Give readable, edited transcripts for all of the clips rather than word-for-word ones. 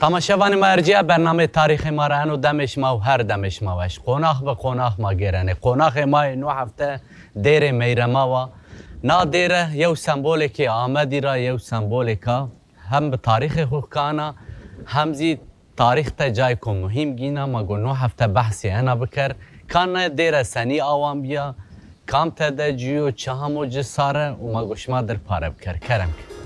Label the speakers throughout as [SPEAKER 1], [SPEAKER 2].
[SPEAKER 1] تماشاوان مرجع برنامه تاریخ ما را انو دمش ما و هر دمش ما وش قوناخ به قوناخ ما گرنه قوناخ ما نو هفته دیر میرما و نا دیر یو سمبولی که آمدی را یو سمبولی که هم به تاریخ خوکانا هم زی تاریخ تا جای که مهم گینا ما گو نو هفته بحثی انا بکر کان دیر سنی آوام بیا کام تا ده جیو چهم و جساره و ما گوش ما در پاره بکر کرم که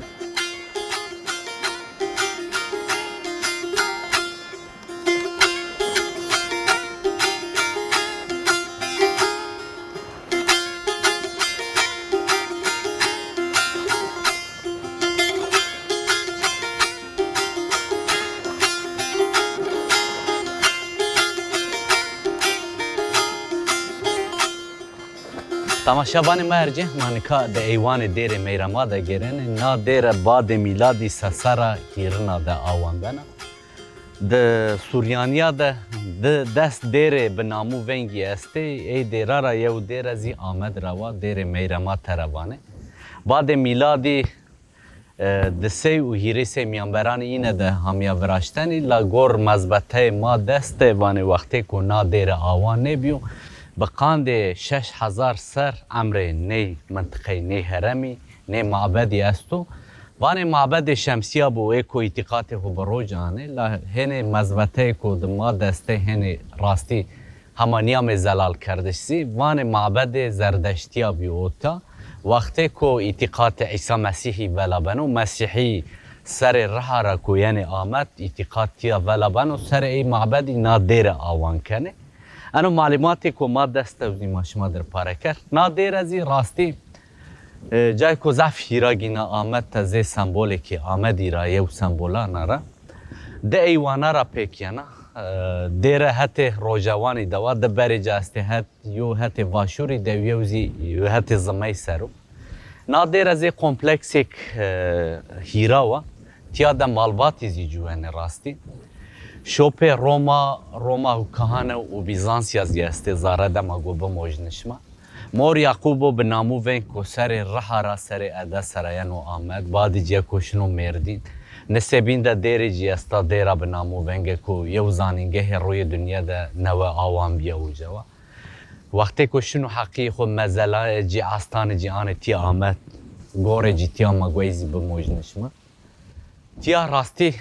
[SPEAKER 1] تماشاوان مرجع مانکا ده ایوان دیر میرما ده گرن نا دیر باد میلادی سسرا گیرنا ده آوان بنا ده سوریانیا ده دست دیر بنامو ونگی استه ای دیرا را یو دیر زی آمد روا دیر میرما تروانه باد میلادی ده سی و هیری سی میانبران اینه ده همیا براشتنی لگور مزبطه ما دست وانه وقتی که نا دیر آوان نبیو بقاند 6000 سر عمر نی منطقه نی هرمی نی معبدی استو وان معبد شمسیه بو اکو اتقاط هو بروج آنه لا هنه مزبطه کو ما دسته هنه راستی همانیام زلال کردشی وان معبد زردشتیا بیوتا وقتی کو اتقاط عیسی مسیحی ولابنو مسیحی سر رها را کو یعنی آمد اتقاطیا ولابنو سر ای معبدی نادر آوان کنه انو معلوماتی که ما دست ما شما در پاره کرد نادر ازی راستی جای که زف هیراگینا آمد تا زی سمبولی که آمدی را یو سمبولا نرا ده ایوانا را پیکیانا دیره حتی روجوانی دوا ده بری جاستی حت یو حتی واشوری دویوزی یو حتی زمی سرو نادر ازی کمپلکسیک هیراوا تیا ده مالباتی زی جوانه راستی شوپ روما و کهانه و بیزانسیا زیسته زاره دما گو بموجنشما مور یعقوبو بنامو وین کو سر رها را سر ادا سرایان و آمد بعد جیا کوشنو مردین نسبین ده دیری جیستا دیرا بنامو ونگه کو یو زانینگه روی دنیا ده نو آوام بیا و جوا وقتی کوشنو حقی خو مزلا جی آستان جیان تی آمد گور جی تی آما گویزی بموجنشما تیا راستی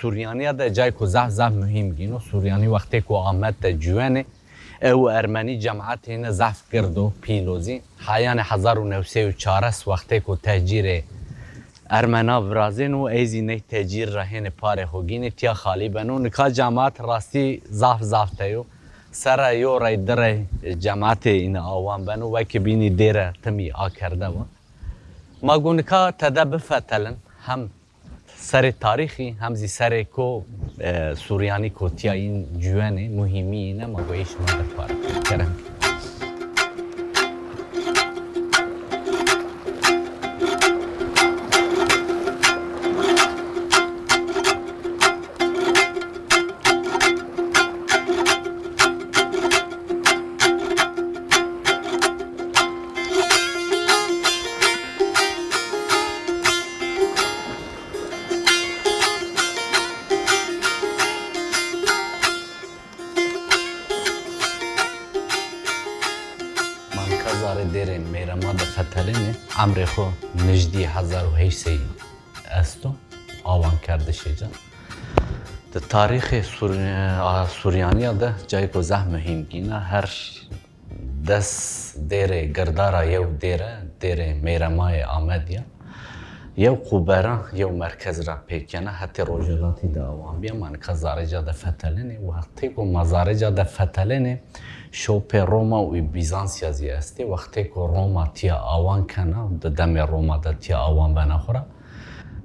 [SPEAKER 1] سوریانیا ده جای که زف مهم گینو سوریانی وقتی که آمد ده جوانه او ارمنی جماعت هنه زف کردو پیلوزی حیان 1904 وقتی که تهجیر ارمنا برازین و ایزی نه تهجیر را هنه پاره خوگینه تیا خالی بنو نکا جماعت راستی زف تایو سر یو رای در جماعت این آوان بنو وکی بینی دیره تمی آکرده و ما گونکا تده بفتلن هم سر تاریخی همزی سر کو سوریانی کو تیا این جوانه مهمی اینه ما گویش ما در پاره کرم عمر خو نجدی 1800 استو آوان کرده شیجان ده تاریخ سوریانیا ده جای که زه مهم گینه هر دست دیر گردارا یو دیر میرمای آمدیا یو قوبرا یو مرکز را پیکنه حتی روجلاتی ده آوان بیا من که زارجا ده فتلینه و حتی که مزارجا ده فتلینه شوپ روما و بیزانسیا زیستی وقتی که روما تیا آوان کنه ده دم روما ده تیا آوان بناخوره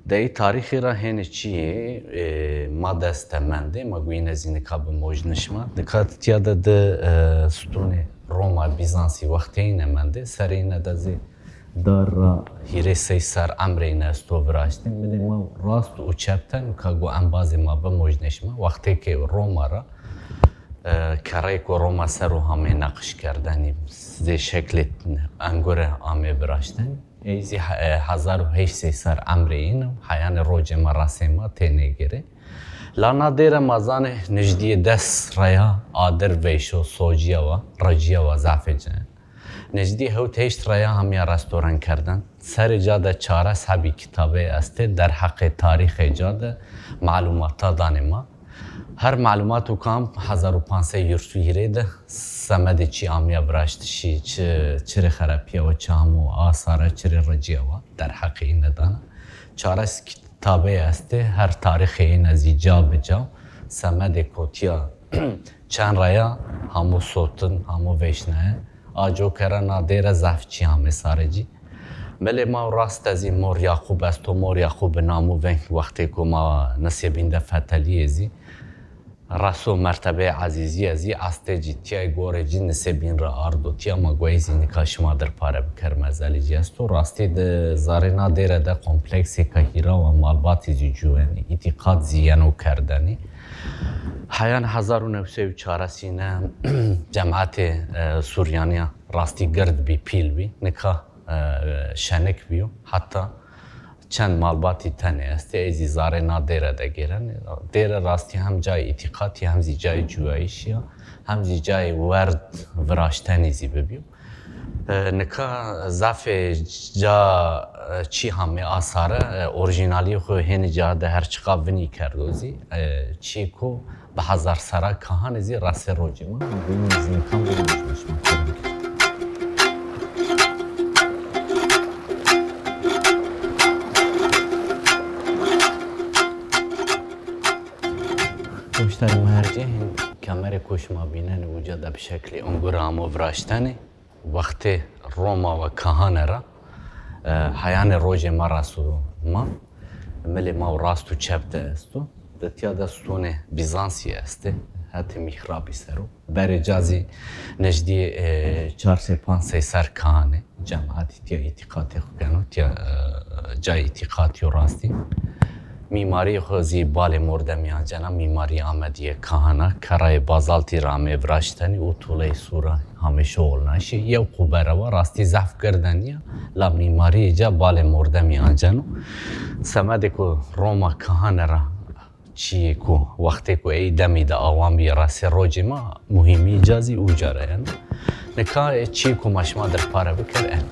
[SPEAKER 1] ده ای تاریخی را هنه چیه ما دست منده ما گوین از این که بموج نشما دکات تیا ده ستون روما بیزانسی وقتی اینه منده سر اینه ده زی دار را هیره سی سر عمر اینه استو براشتیم بده ما راست و چپتن که گو انبازی ما بموج نشما وقتی که روما را کرای که روما سر و همه نقش کردنی زی شکل انگور آمه براشتن ایزی 1800 عمری اینو حیان روج مراسم تینه گره لانا دیر مازان نجدی دست ریا آدر ویشو سوجیا و رجیا و زعفجان نجدی هو تیشت ریا همیا رستوران کردن سر جاده چاره صحبی کتابه است در حق تاریخ جاده معلومات دانما هر معلومات و کام 1500 یورو ده سمد چی آمیا براشتشی چه خرابیه و چامو آثار چه رجیا و در حق این دانه چاره کتابه است هر تاریخ این از جا به جا سمد کوتیا چند ریا همو صوتن همو ویشنه آجو کرنا دیر زفچی همه سارجی ملی ما راست از این مور یعقوب است و مور یعقوب نامو ونک وقتی که ما نصیبین ده فتلی ازی رسو مرتبه عزیزی ازی استه جی تیای گوره جی نصیبین را آردو تیا ما گویزی نکاش ما در پاره بکر مزالی جی است و راستی ده زارنا دیره ده کمپلکسی که هیرا و مالباتی جی جوانی اعتقاد زیانو کردنی حیان 1904 سینه جماعت سوریانیا راستی گرد بی پیل بی نکا شنک بیو حتی چند مالباتی تنه است ایزی زارنا دیره ده گیرن دیره راستی هم جای اعتقادی هم زی جای جوایشی هم زی جای ورد وراشتنی زی ببیو نکا زف جا چی همه آثاره اورجینالی خو هنی جا ده هر چقا ونی کردوزی چی کو به هزار سرا کهان زی راست روجی ما بینی زین کم بینیش مکرم بیشتر مرجع کمر کوش ما بینن وجود به شکل انگورام و وراشتنی وقتی روما و کهان را حیان روج ما راسو ما ملی ما راستو چپته استو دتیا دستون بیزانسی است حتی میخرابی سرو بر جازی نجدی 4-5 سر کهانه جماعتی تیا اعتقاد خوکنو تیا جای اعتقادی و راستی میماری خوزی بال مرده میانجانا میماری آمدیه کهانا کرای بازالتی رامه وراشتنی و طوله سورا همه شغل نشی یو قبره و راستی زف کردنیه لا میماری جا بال مرده میانجانو سمده که روما کهانه را چیه که وقتی که ای دمی دا آوان بی راست روجی ما مهمی جازی او جاره یعنی نکا چیه که مشما در پاره بکر این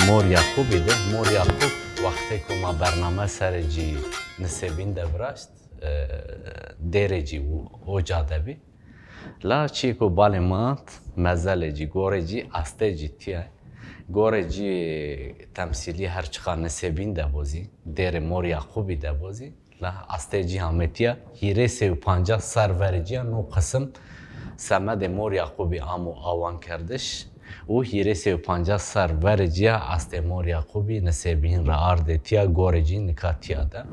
[SPEAKER 1] مور یعقوب ده مور یعقوب وقتی که ما برنامه سر جی نسبین دبرست دیره جی او جاده بی لا چی که بالی مات مزل جی گوره جی استه جی تیه گوره جی تمثیلی هر چقدر نسبین دبوزی دیر مور یعقوبی دبوزی لا استه جی همه تیه هیره 350 سر ورجی نو قسم سمد مور یعقوبی آمو آوان کردش او هیره 350 سر ورجی است مور یعقوبی نسبین را آرده تیا گوره جی نکاتیا ده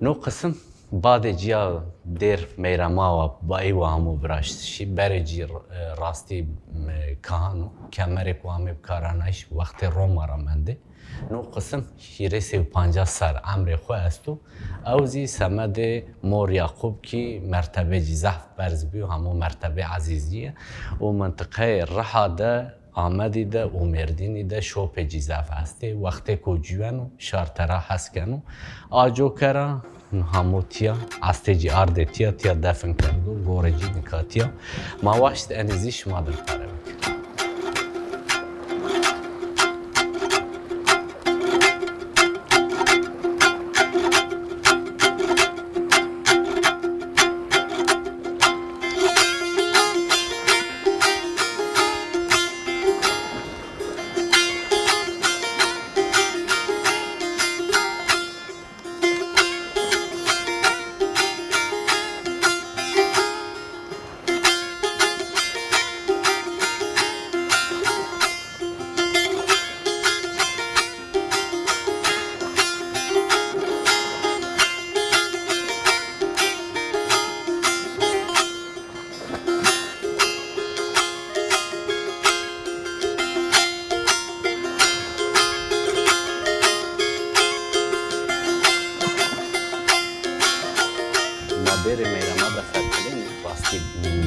[SPEAKER 1] نو قسم بعد جیا دیر میرما و با ای و همو براشتشی بر جی راستی کهانو کمر کوامه بکارانش وقت روما را منده نو قسم هیره 350 سر عمر خو استو اوزی سمد مور یعقوب کی مرتبه جی زحف برز بیو همو مرتبه عزیزیه و منطقه رحا ده آمدی ده و مردینی ده شوپ جیزاف هسته وقتی که جوانو شارترا هست کنو آجو کرا همو تیا استه جی آرده تیا دفن کردو گوره جی نکا تیا ما واشت انزیش ما در پاره بکر دیر میرما ده فتلین راستی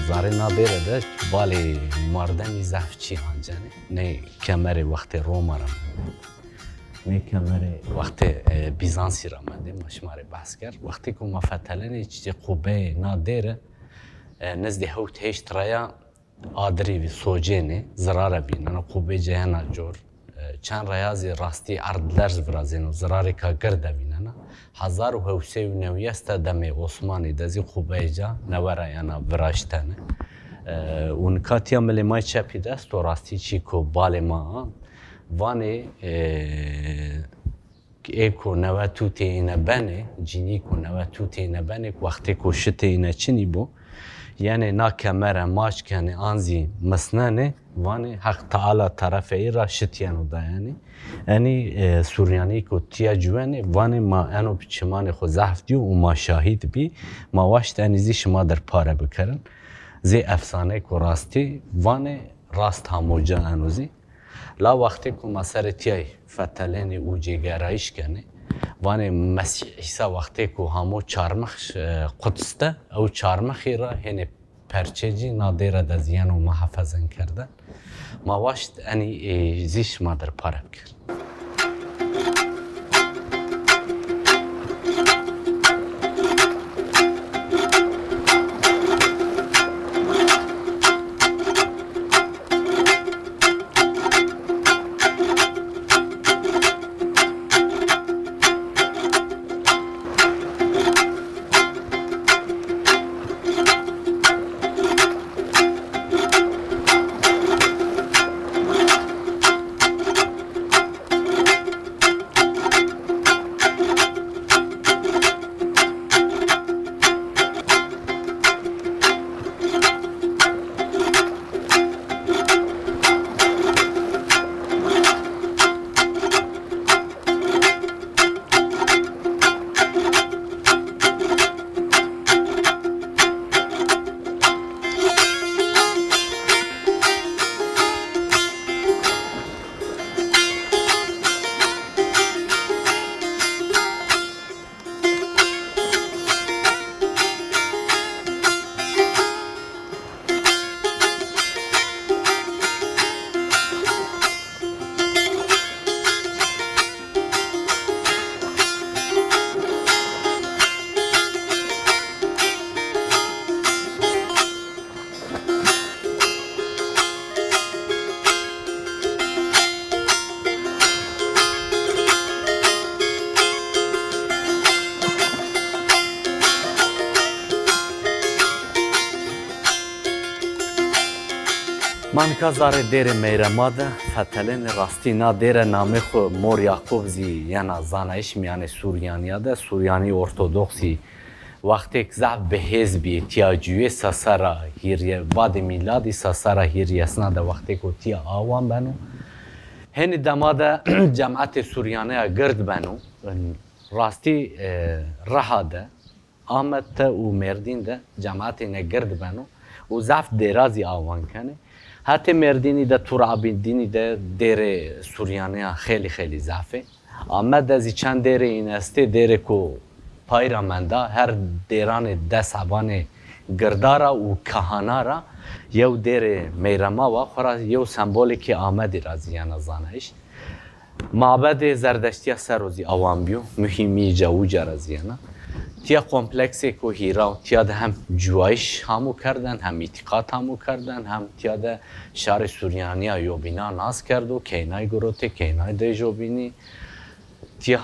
[SPEAKER 1] زاره نادیره ده بالی مردمی زف چی هنجانه نه کمر وقت روما را نه کمر وقت بیزانسی را منده مشمار بحث کرد وقتی که ما فتلین چیزی خوبه نادیره نزدی هوت هشت رایا آدری و سوجینه زراره بینن خوبه جهانا جور چند ریاضی راستی عرض درز برازین و زراری که گرده بینن 1790 دم عثمانی دزی خوبه جا نوره یانا براشتنه اون کاتیا ملی مای چپی دست و راستی چی که بال ما وانه ایکو نوه توتی اینه بنه جینی که نوه توتی اینه بنه وقتی که شته اینه چنی بو یعنی نا کمره ماش کنه آنزی مسننه وانه حق تعالی طرف ای را شتیانو دا یعنی سوریانی که تیا جوانه وانه ما انو بچمان خو زحف دیو و ما شاهد بی ما واشت انیزی شما در پاره بکرن زی افسانه که راستی وانه راست هموجا انوزی لا وقتی که ما سر تیای فتلین او جگرایش کنه وانه مسیح عیسی وقتی که همو چارمخ قدسته او چارمخی را هنه پرچجی نادیره دزیان و محافظن کردن ما واشت انی زیش ما در پاره بکرد من که زاره دیر میرما ده فتلین راستی نا دیر نامه خو مور یعقوب زی یانا زانایش میان سوریانیا ده سوریانی ارتودکسی وقتی که زعب به حزبی تیاجوی ساسارا هیریه بعد میلادی ساسارا هیریه اسنا ده وقتی که تیا آوان بنو هنی دماده جماعت سوریانیا گرد بنو راستی رها ده آمد و مردین ده جماعت نه گرد بنو و زعف درازی آوان کنه حتی مردینی ده تورابیدینی ده دیر سوریانیا خیلی خیلی ضعفه آمد از چند دیر این استه دیر کو پایرا منده هر دیران ده سبان گردارا و کهانارا یو دیر میرما و خورا یو سمبولی که آمدی رازیانا زانش معبد زردشتی سروزی آوان بیو مهمی جوجا رازیانا تیا کمپلکسی که هیرا تیا ده هم جوایش همو کردن هم اعتقاد همو کردن هم تیا ده شهر سوریانیا یوبینا ناز کرد و کینای گروته کینای ده جوبینی تیا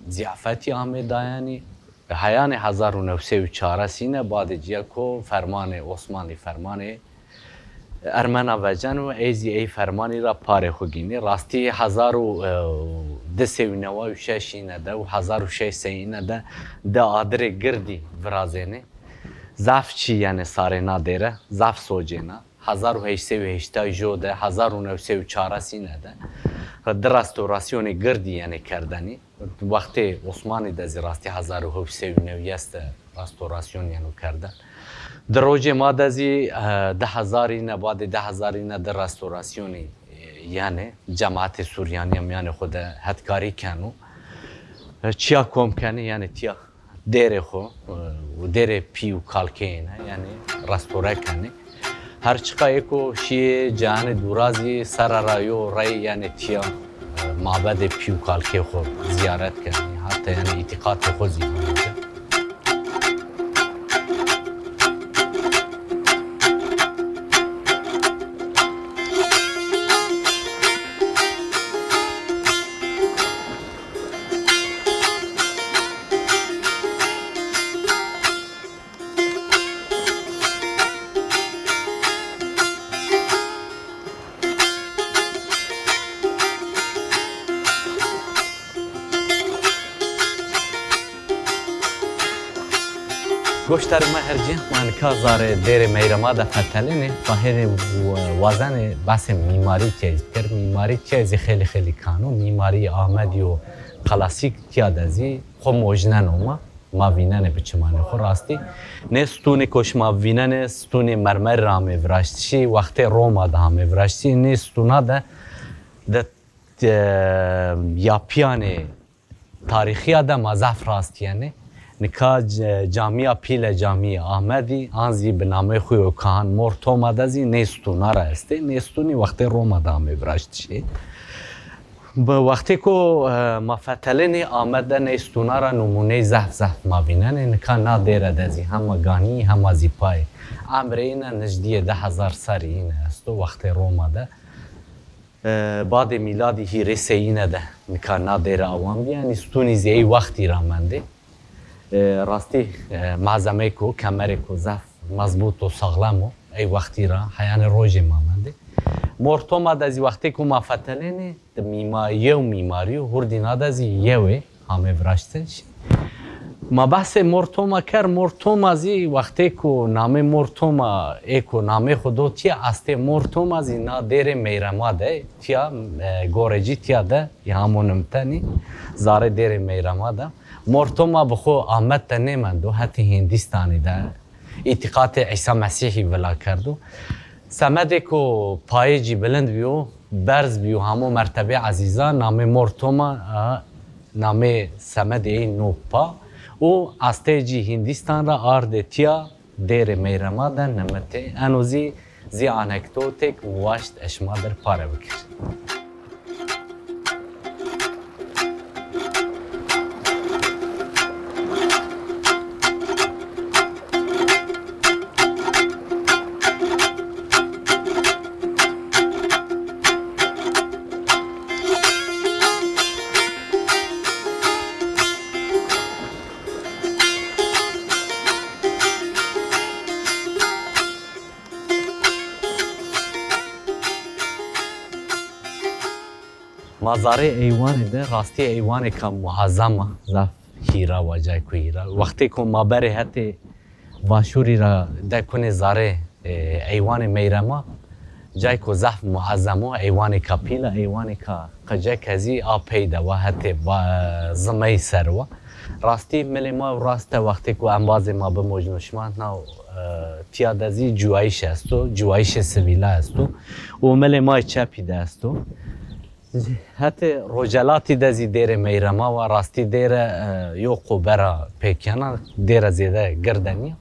[SPEAKER 1] ضیافتی آمد دایانی حیان 1904 سینه بعد جیا کو فرمان عثمانی فرمان ارمنا و جن و ای فرمانی را پاره خوگینی راستی 1296 اینه ده و 1600 اینه ده آدر گردی ورازینه زاف چی یعنی ساره نادره زاف سوجینا 1880 جو ده 1904 سینه ده در رستوراسیون گردی یعنی کردنی وقتی عثمانی ده راستی 1890 رستوراسیون یعنی کردن در روز ما دزی 10,000 نه بعد 10,000 نه در رستوراسیونی یعنی جماعت سوریانی یعنی خود هدکاری کنو چیا کم کنی یعنی دیر خو و دیر پیو کالکه نه یعنی رستوره کنه هر چقدر کو شی جهان دورازی سر رایو رای یعنی تیا معبد پیو کالکه خو زیارت کنی حتی یعنی اعتقاد خو زیارت گوشتر مهرجی من کازار دیر میرما دا فتلینه فهر وزن بس میماری چیز پر میماری چیز خیلی خیلی کانو میماری آمدی و کلاسیک تیادازی خو موجنن ما وینن بچمانه خو راستی نه ستون کش ما وینن ستون مرمر رام ورشتی وقت روما دا هم ورشتی نه ستونا دا یاپیان تاریخی دا مزاف راستیانه نکا جامعه پیل جامعه آمدی آنزی به نام خوی و کهان مرتو مدازی نیستونا را استه نیستونی وقت روما دامه براشت شه به وقتی که مفتلین آمده نیستونا را نمونه زف ما بینن نکا نادیره دازی هم گانی هم زیپای عمر اینا نجدیه 10,000 سری اینه استو وقت روما ده بعد میلادی هیره سینه ده نکا نادیره آوان بیا نیستونی زی وقتی را منده راستی معظمه کو کمره کو زف مضبوط و ساغلم و ای وقتی را حیان روژه مامنده مرتوم دازی وقتی کو ما فتلینه میماری و هردینا دازی یوه همه براشتنش ما بحث مرتوم کر مرتوم ازی وقتی کو نام مرتوم ایکو نام خودو تیا استه مرتوم ازی نا دیر میرما ده تیا گورجی تیا ده یا همونم تانی زاره دیر میرما ده مرتوما بخو آمد تنیمندو حتی هندستانی ده اعتقاد عیسی مسیحی ولا کردو سمده کو پایجی بلند بیو برز بیو همو مرتبه عزیزان نام مرتوما نام سمده نوپا و استیجی هندستان را آرد تیا دیر میرما ده نمته انوزی زی انکتوتک مواشت اشما در پاره بکر مزاره ایوان ده راستی ایوان که معظمه زف هیرا و جای که هیرا وقتی که ما بره حتی واشوری را ده کنه زاره ایوان میرما جای که زف معظمه ایوان که پیلا ایوان که قجه کزی آپیده و حتی با زمه سروا راستی ملی ما راسته وقتی که انباز ما به مجنوشمان ناو تیادازی جوایش هستو جوایش سویله هستو و ملی ما چپیده هستو حتی رجلاتی دزی دیر میرما و راستی دیر یو قبرا پیکیانا دیر زیده گردنیا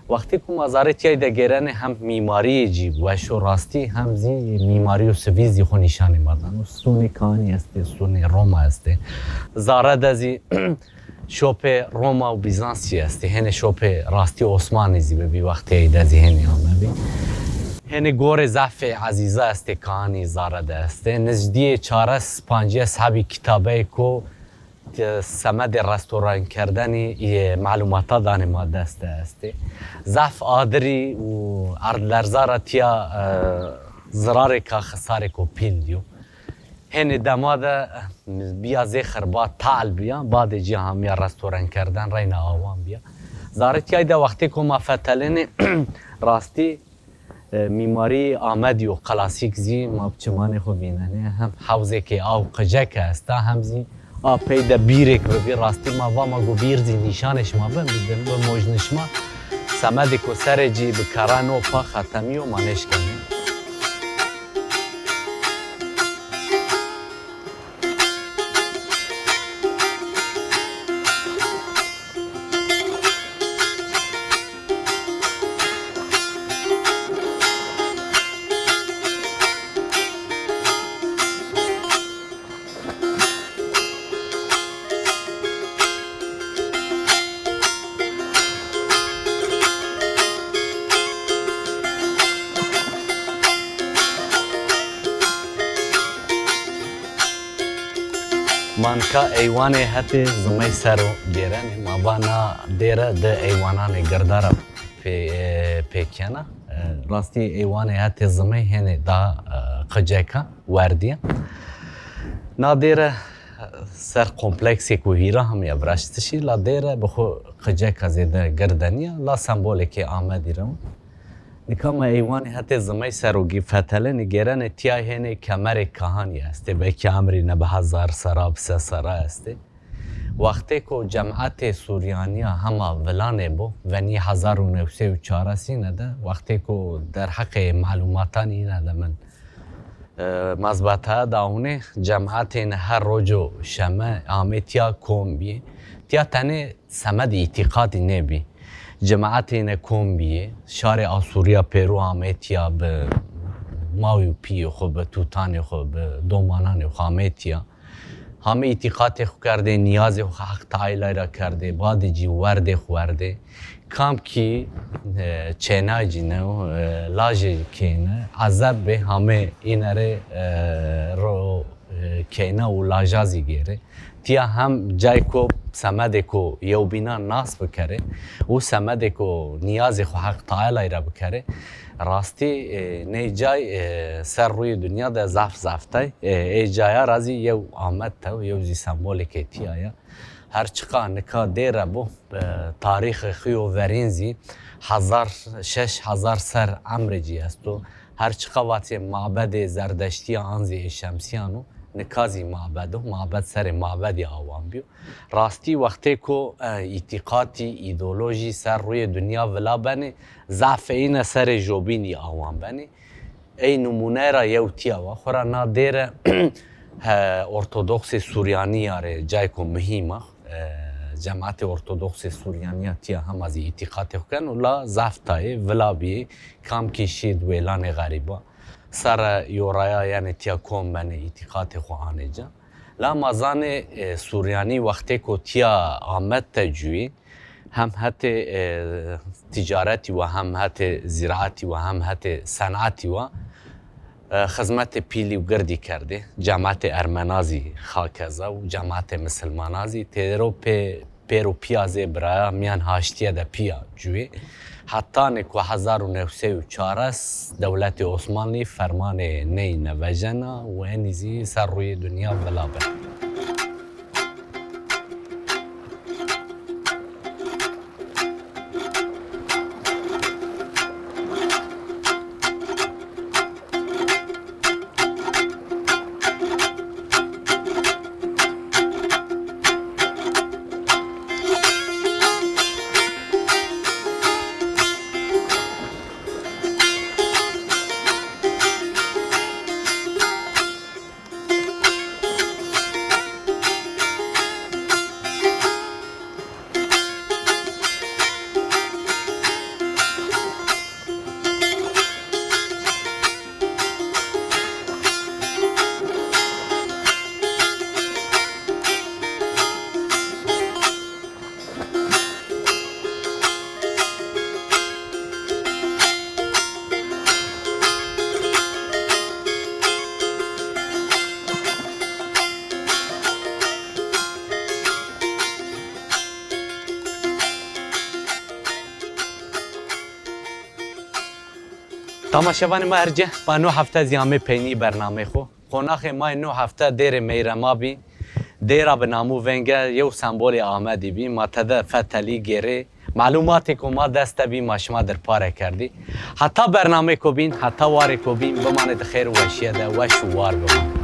[SPEAKER 1] وقتی که مزاره تیای ده گرن هم میماری جیب و شو راستی هم زی میماری و سویزی خو نشانی مدن و سونی کانی هسته سونی روما هسته زاره دزی شوپ روما و بیزانسی هسته هنه شوپ راستی عثمانی زی ببی وقتی دزی هنی همه بی هنه گور زف عزیزه است کانی زارده است نزدیه 4-5 صحابی کتابه کو سمد رستوران کردنی معلومات دانه ما دسته است زف آدری و ارد لرزاره تیا زرار که خساره کو پیل دیو هنه دماده بیا زخر با تعال بیا بعد جی همیا رستوران کردن رین آوان بیا زاره تیای ده وقتی که ما فتلین راستی میماری آمدی و کلاسیک زی ما بچمان خو بیننه هم حوزه که آو قجک است هم زی پیدا بیرک ببی راستی ما و ما گو بیر زی نشانش ما بم به موجنش ما سمد کو سر جی بکرانو پا ختمی و مانش کنه مانکا ایوان هتی زمی سرو گیرن مابانا دیره ده ایوانان گردارا پیکنه راستی ایوان هتی زمی هنه دا قجکا وردیه نا دیره سر کمپلکسی که هیرا هم یا برشتشی لا دیره بخو قجکا زیده گردنیه لا سمبوله که آمدی رو نکام ایوانی حتی زمی سروگی فتله نگرن تیای هنه کمر کهانی است به کمری نه به 1000 سراب 3 سرا است وقتی که جماعت سوریانی همه ولانه بو و نی 1904 نده وقتی که در حق معلوماتانی نده من مزبطه داونه جماعت هر روزو شمه آمیتیا کومبی تیا تنه سمد اعتقادی نبی جماعت این کومبیه شار آسوریا پیرو آمیتیا به ماوی پیو خو به توتانی خو به دومانان خو آمیتیا همه اعتقاد خو کرده نیاز خو حق تعالی را کرده بعد جی ورده خورده کام کی چنای جنو لاجی کینه عذاب به همه اینره رو کینه و لاجازی گیره تیا هم جای کو سمد کو یو بینا ناس بکره و سمد کو نیاز خو حق تعالی را بکره راستی نه جای سر روی دنیا ده زفته ای جایا رازی یو آمد تا یو زی سمبولی که تیایا هر چقا نکا دیره بو تاریخ خیو ورینزی 6000 سر عمر جی است و هر چقا واتی معبد زردشتی آنزی شمسیانو نکازی معبد سر معبدی آوان بیو راستی وقتی که اعتقادی ایدولوژی سر روی دنیا ولا بنی ضعف این سر جوبینی آوان بنی ای نمونه را یو تیا و خورا نادر ارتودکس سوریانی یاره جای که مهمه جماعت ارتودکس سوریانی تیا هم از اعتقاد کن ولا ضعف تای ولا بی کام کشید ویلان غریبا سر یورایا یعنی تیا کوم بنه اعتقاد خوانه جا لا مازان سوریانی وقتی که تیا آمد تجوی هم حتی تجارتی و هم حتی زراعتی و هم حتی صنعتی و خدمت پیلی و گردی کرده جماعت ارمنازی خاکزا و جماعت مسلمانازی تیرو پیرو پیازه برای میان هاشتیه ده پیا جوی حتی نکو 1904 دولت عثمانی فرمان نی نوجنا و انیزی سر روی دنیا ولابه تماشاوان ما هرجه با 9 هفته زیامه پینی برنامه خو قناخ ما 9 هفته دیر میرما بی دیره به نامو ونگه یو سمبول آمدی بی ما تده فتلی گیره معلوماتی که ما دسته بی ما شما در پاره کردی حتی برنامه کو بین حتی واری کو بین بماند خیر و وشیه ده وش وار بمان